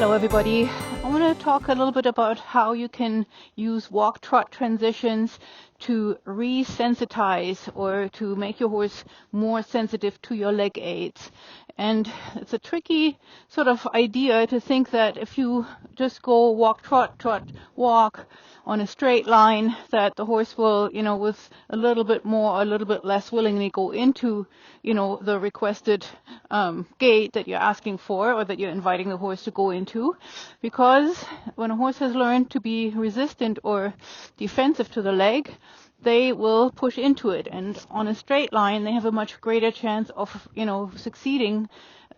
Hello everybody. I want to talk a little bit about how you can use walk-trot transitions to resensitize or to make your horse more sensitive to your leg aids. And it's a tricky sort of idea to think that if you just go walk, trot, trot, walk on a straight line, that the horse will, with a little bit more or a little bit less willingly go into, the requested gait that you're asking for or that you're inviting the horse to go into. Because when a horse has learned to be resistant or defensive to the leg, they will push into it. And on a straight line, they have a much greater chance of, succeeding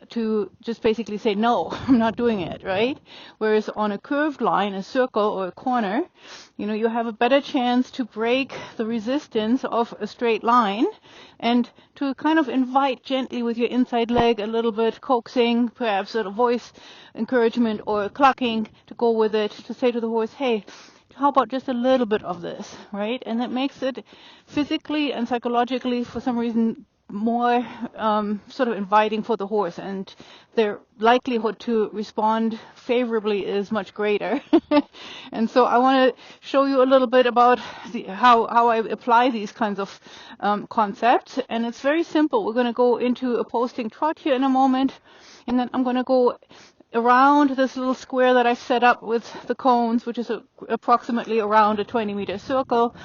to just basically say, no, I'm not doing it, right? Whereas on a curved line, a circle or a corner, you have a better chance to break the resistance of a straight line and to kind of invite gently with your inside leg, a little bit coaxing, perhaps a voice encouragement or clucking to go with it, to say to the horse, hey, how about just a little bit of this, right? And that makes it physically and psychologically, for some reason, more sort of inviting for the horse, and their likelihood to respond favorably is much greater. And so I want to show you a little bit about how I apply these kinds of concepts. And it's very simple. We're going to go into a posting trot here in a moment, and then I'm going to go around this little square that I've set up with the cones, which is approximately around a 20-meter circle.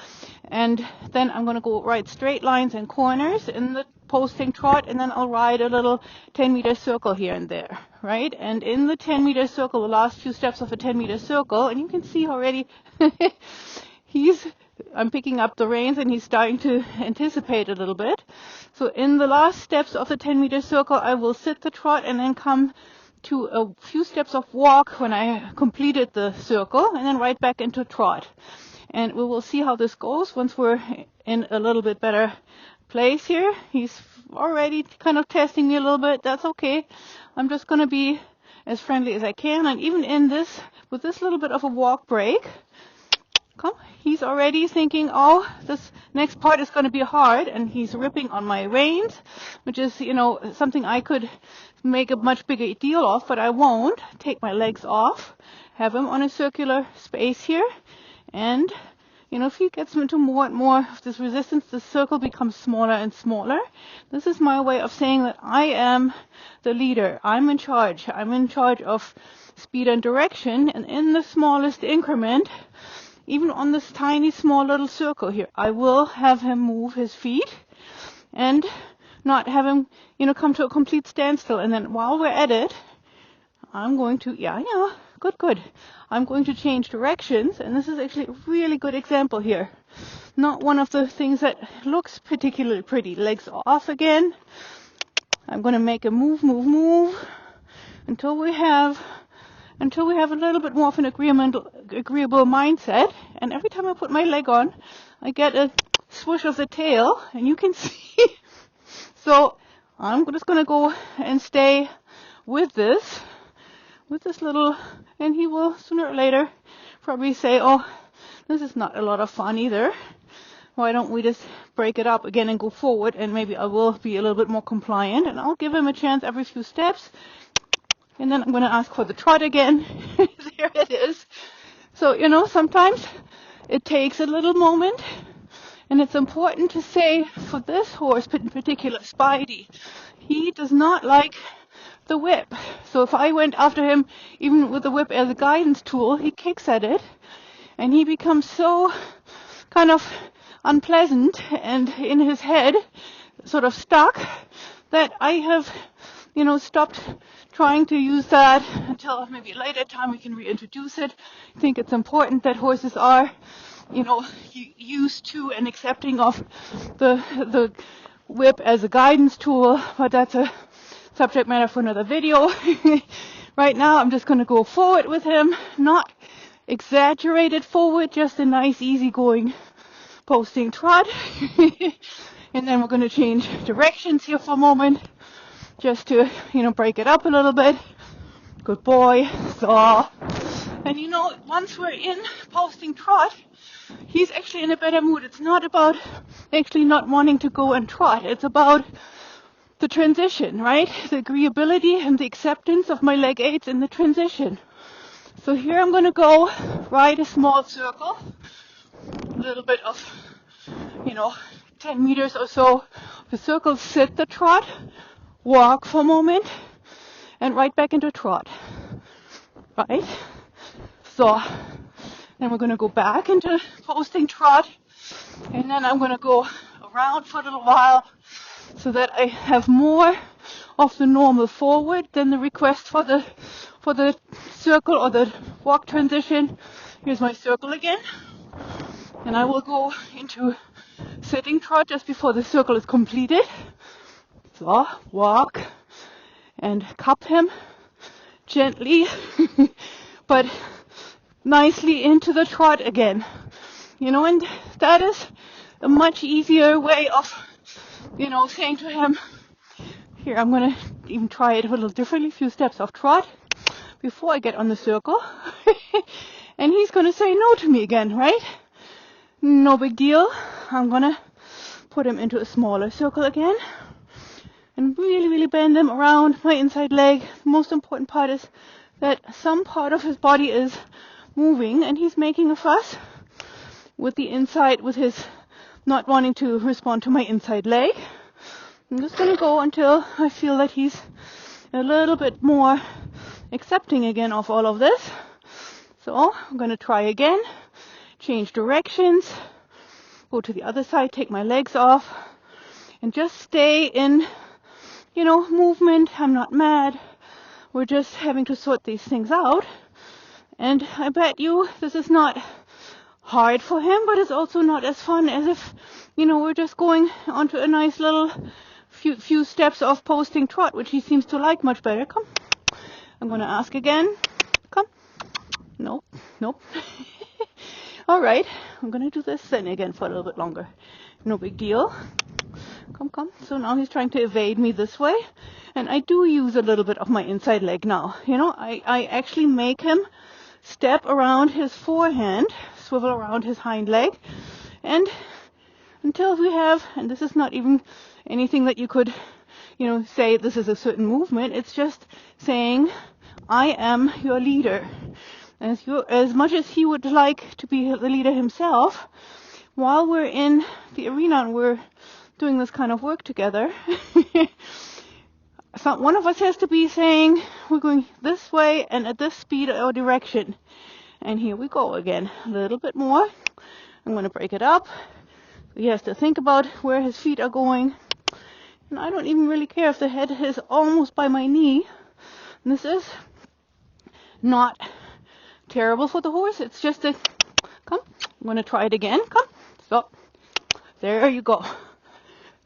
And then I'm going to go ride straight lines and corners in the posting trot, and then I'll ride a little 10-meter circle here and there, right? And in the 10-meter circle, the last few steps of a 10-meter circle, and you can see already I'm picking up the reins and he's starting to anticipate a little bit. So in the last steps of the 10-meter circle, I will sit the trot and then come to a few steps of walk when I completed the circle, and then right back into trot. And we will see how this goes once we're in a little bit better place here. He's already kind of testing me a little bit. That's okay. I'm just going to be as friendly as I can. And even in this, with this little bit of a walk break, he's already thinking, oh, this next part is going to be hard, and he's ripping on my reins, which is, something I could make a much bigger deal of, but I won't. Take my legs off, have him on a circular space here, and, if he gets into more and more of this resistance, the circle becomes smaller and smaller. This is my way of saying that I am the leader. I'm in charge. I'm in charge of speed and direction, and in the smallest increment, even on this tiny, small little circle here, I will have him move his feet and not have him, come to a complete standstill. And then while we're at it, I'm going to, good. I'm going to change directions. And this is actually a really good example here. Not one of the things that looks particularly pretty. Legs off again. I'm going to make a move until we have a little bit more of an agreeable mindset. And every time I put my leg on, I get a swoosh of the tail, and you can see. So I'm just going to go and stay with this little, and he will sooner or later probably say, oh, this is not a lot of fun either. Why don't we just break it up again and go forward, and maybe I will be a little bit more compliant, and I'll give him a chance every few steps. And then I'm going to ask for the trot again. There it is. So, sometimes it takes a little moment. And it's important to say for this horse, in particular, Spidey, he does not like the whip. So if I went after him, even with the whip as a guidance tool, he kicks at it. And he becomes so kind of unpleasant and in his head, sort of stuck, that I have, stopped trying to use that until maybe a later time we can reintroduce it. I think it's important that horses are, used to and accepting of the whip as a guidance tool, but that's a subject matter for another video. Right now I'm just going to go forward with him, not exaggerated forward, just a nice easygoing posting trot. And then we're going to change directions here for a moment, just to, break it up a little bit. Good boy. So, and once we're in posting trot, he's actually in a better mood. It's not about actually not wanting to go and trot. It's about the transition, right? The agreeability and the acceptance of my leg aids in the transition. So here I'm going to go ride a small circle, a little bit of, 10 meters or so. The circle, sit the trot, walk for a moment, and right back into trot. Right? So then we're going to go back into posting trot, and then I'm going to go around for a little while so that I have more of the normal forward than the request for the circle or the walk transition. Here's my circle again, and I will go into sitting trot just before the circle is completed. So walk and cup him gently but nicely into the trot again, and that is a much easier way of saying to him, here, I'm going to even try it a little differently, a few steps of trot before I get on the circle. And he's going to say no to me again, right? No big deal. I'm going to put him into a smaller circle again and really, really bend him around my inside leg. The most important part is that some part of his body is moving and he's making a fuss with the inside, with his not wanting to respond to my inside leg. I'm just going to go until I feel that he's a little bit more accepting again of all of this. So I'm going to try again, change directions, go to the other side, take my legs off, and just stay in, movement. I'm not mad. We're just having to sort these things out. And I bet you this is not hard for him, but it's also not as fun as if, we're just going onto a nice little few steps of posting trot, which he seems to like much better. Come. I'm going to ask again. Come. Nope. All right. I'm going to do this then again for a little bit longer. No big deal. Come. So now he's trying to evade me this way. And I do use a little bit of my inside leg now. I actually make him step around his forehand, swivel around his hind leg. And until we have, and this is not even anything that you could, say this is a certain movement. It's just saying, I am your leader. As much as he would like to be the leader himself, while we're in the arena and we're doing this kind of work together, so one of us has to be saying, we're going this way and at this speed or direction. And here we go again, a little bit more. I'm going to break it up. He has to think about where his feet are going. And I don't even really care if the head is almost by my knee. And this is not terrible for the horse. It's just a, come, I'm going to try it again. Come, stop. There you go.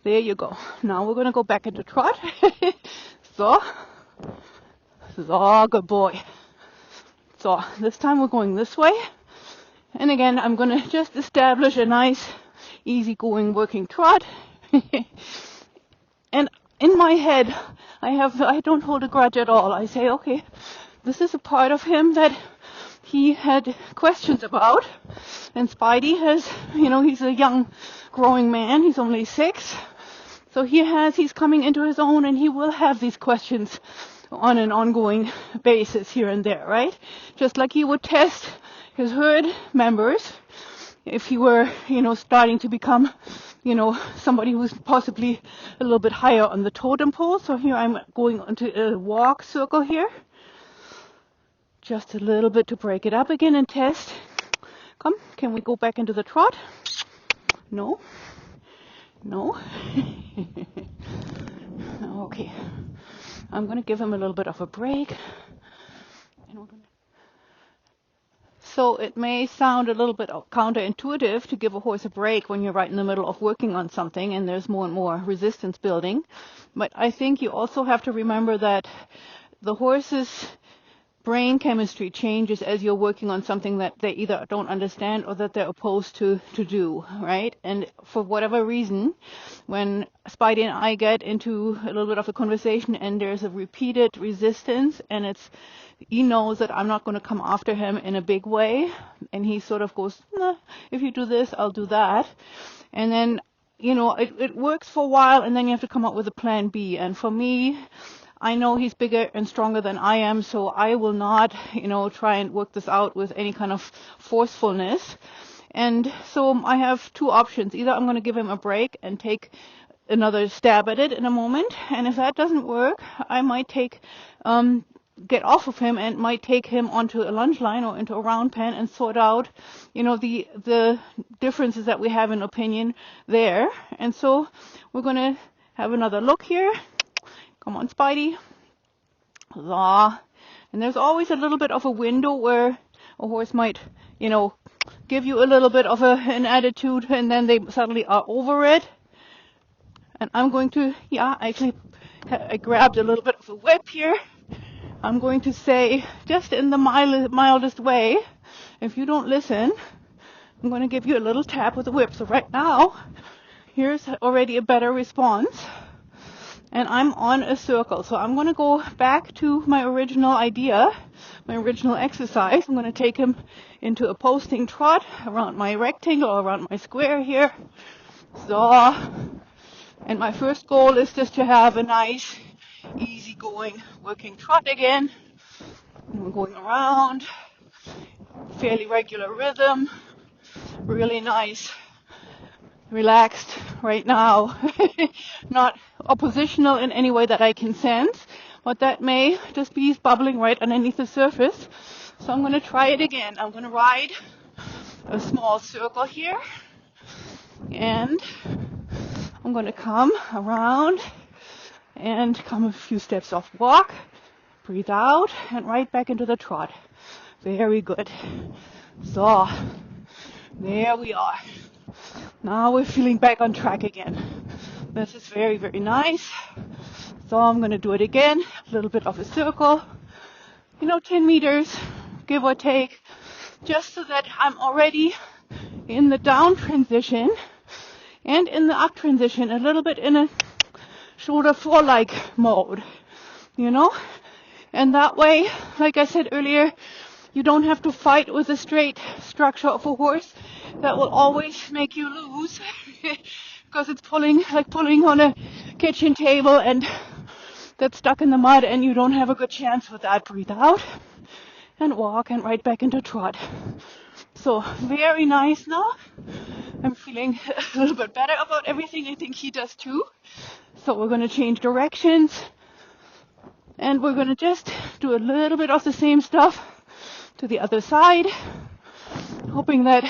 There you go. Now we're going to go back into trot. So, good boy. So, this time we're going this way. And again, I'm going to just establish a nice, easy-going working trot. And in my head, I don't hold a grudge at all. I say, okay, this is a part of him that he had questions about. And Spidey has, he's a young, growing man. He's only 6. So he's coming into his own, and he will have these questions on an ongoing basis here and there, right? Just like he would test his herd members if he were, starting to become, somebody who's possibly a little bit higher on the totem pole. So here I'm going into a walk circle here. Just a little bit to break it up again and test. Come, can we go back into the trot? No. Okay. I'm going to give him a little bit of a break. So it may sound a little bit counterintuitive to give a horse a break when you're right in the middle of working on something and there's more and more resistance building. But I think you also have to remember that the horse's brain chemistry changes as you're working on something that they either don't understand or that they're opposed to do, right? And for whatever reason, when Spidey and I get into a little bit of a conversation and there's a repeated resistance and he knows that I'm not going to come after him in a big way, and he sort of goes, nah, if you do this, I'll do that. And then, it works for a while, and then you have to come up with a plan B. And for me, I know he's bigger and stronger than I am, so I will not, try and work this out with any kind of forcefulness. And so I have two options. Either I'm going to give him a break and take another stab at it in a moment, and if that doesn't work, I might get off of him and might take him onto a lunge line or into a round pen and sort out, the differences that we have in opinion there. And so we're going to have another look here. Come on, Spidey. Huzzah. And there's always a little bit of a window where a horse might, give you a little bit of an attitude, and then they suddenly are over it. And I'm going to, I grabbed a little bit of a whip here. I'm going to say, just in the mildest way, if you don't listen, I'm going to give you a little tap with the whip. So right now, here's already a better response. And I'm on a circle. So I'm going to go back to my original idea, my original exercise. I'm going to take him into a posting trot around my rectangle or around my square here. So, and my first goal is just to have a nice, easy-going working trot again. And we're going around, fairly regular rhythm, really nice, relaxed right now, not oppositional in any way that I can sense, but that may just be bubbling right underneath the surface. So I'm going to try it again. I'm going to ride a small circle here, and I'm going to come around and come a few steps off walk, breathe out, and right back into the trot. Very good. So, there we are. Now we're feeling back on track again. This is very, very nice. So I'm going to do it again. A little bit of a circle. 10 meters, give or take, just so that I'm already in the down transition and in the up transition, a little bit in a shoulder floor-like mode, And that way, like I said earlier, you don't have to fight with the straight structure of a horse that will always make you lose because it's pulling on a kitchen table and that's stuck in the mud, and you don't have a good chance with that. Breathe out and walk and right back into trot. So very nice now. I'm feeling a little bit better about everything. I think he does too. So we're going to change directions, and we're going to just do a little bit of the same stuff to the other side, hoping that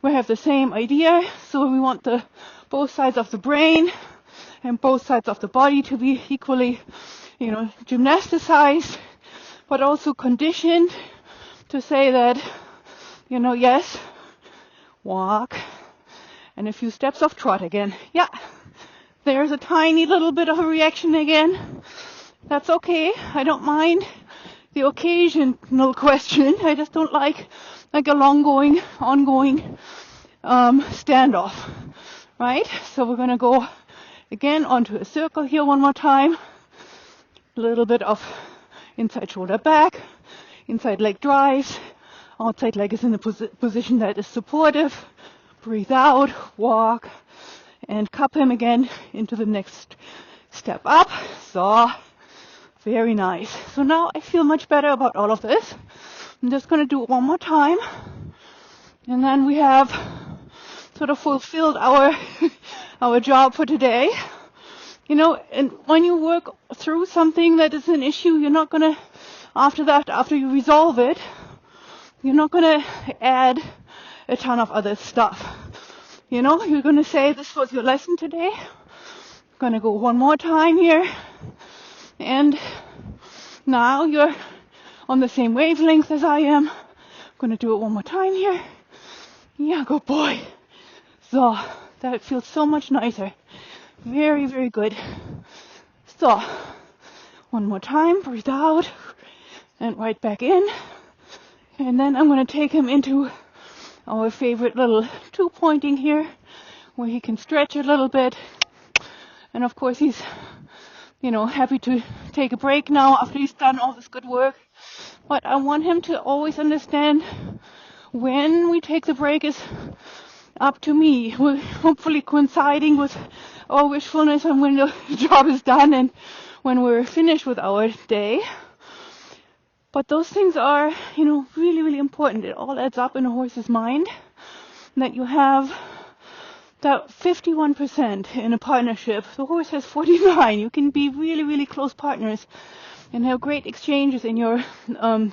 we have the same idea. So we want both sides of the brain and both sides of the body to be equally, gymnasticized, but also conditioned to say that, yes, walk, and a few steps of trot again. Yeah, there's a tiny little bit of a reaction again. That's okay. I don't mind the occasional question. I just don't like a ongoing standoff, right? So we're going to go again onto a circle here one more time. A little bit of inside shoulder back, inside leg drives, outside leg is in a position that is supportive. Breathe out, walk, and cup him again into the next step up. So, very nice. So now I feel much better about all of this. I'm just going to do it one more time. And then we have sort of fulfilled our job for today. And when you work through something that is an issue, you're not going to, after you resolve it, you're not going to add a ton of other stuff. You're going to say, this was your lesson today. I'm going to go one more time here. And now you're on the same wavelength as I am. I'm going to do it one more time here. Yeah, good boy. So, that feels so much nicer. Very, very good. So, one more time, breathe out, and right back in. And then I'm going to take him into our favorite little two-pointing here, where he can stretch a little bit. And of course he's, happy to take a break now after he's done all this good work. But I want him to always understand when we take the break is up to me. We're hopefully coinciding with our wishfulness and when the job is done and when we're finished with our day. But those things are, really, really important. It all adds up in a horse's mind, that you have that 51% in a partnership. The horse has 49. You can be really, really close partners and have great exchanges in your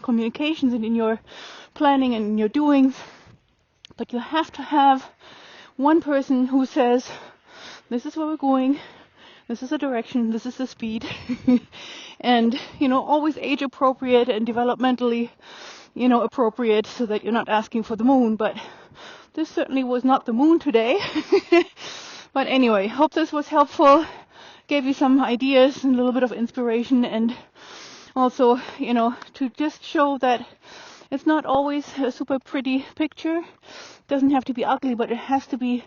communications and in your planning and in your doings. But you have to have one person who says, this is where we're going, this is the direction, this is the speed, and, always age appropriate and developmentally, appropriate, so that you're not asking for the moon. But this certainly was not the moon today. But anyway, hope this was helpful, gave you some ideas and a little bit of inspiration, and also, to just show that it's not always a super pretty picture. It doesn't have to be ugly, but it has to be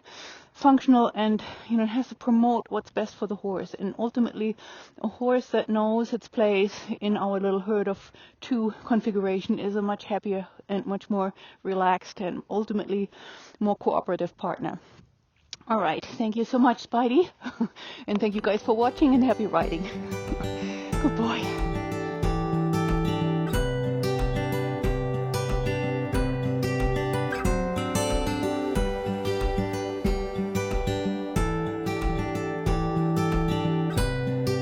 functional, and it has to promote what's best for the horse. And ultimately, a horse that knows its place in our little herd of two configuration is a much happier and much more relaxed and ultimately more cooperative partner. All right, thank you so much, Spidey. And thank you guys for watching, and happy riding. Good boy.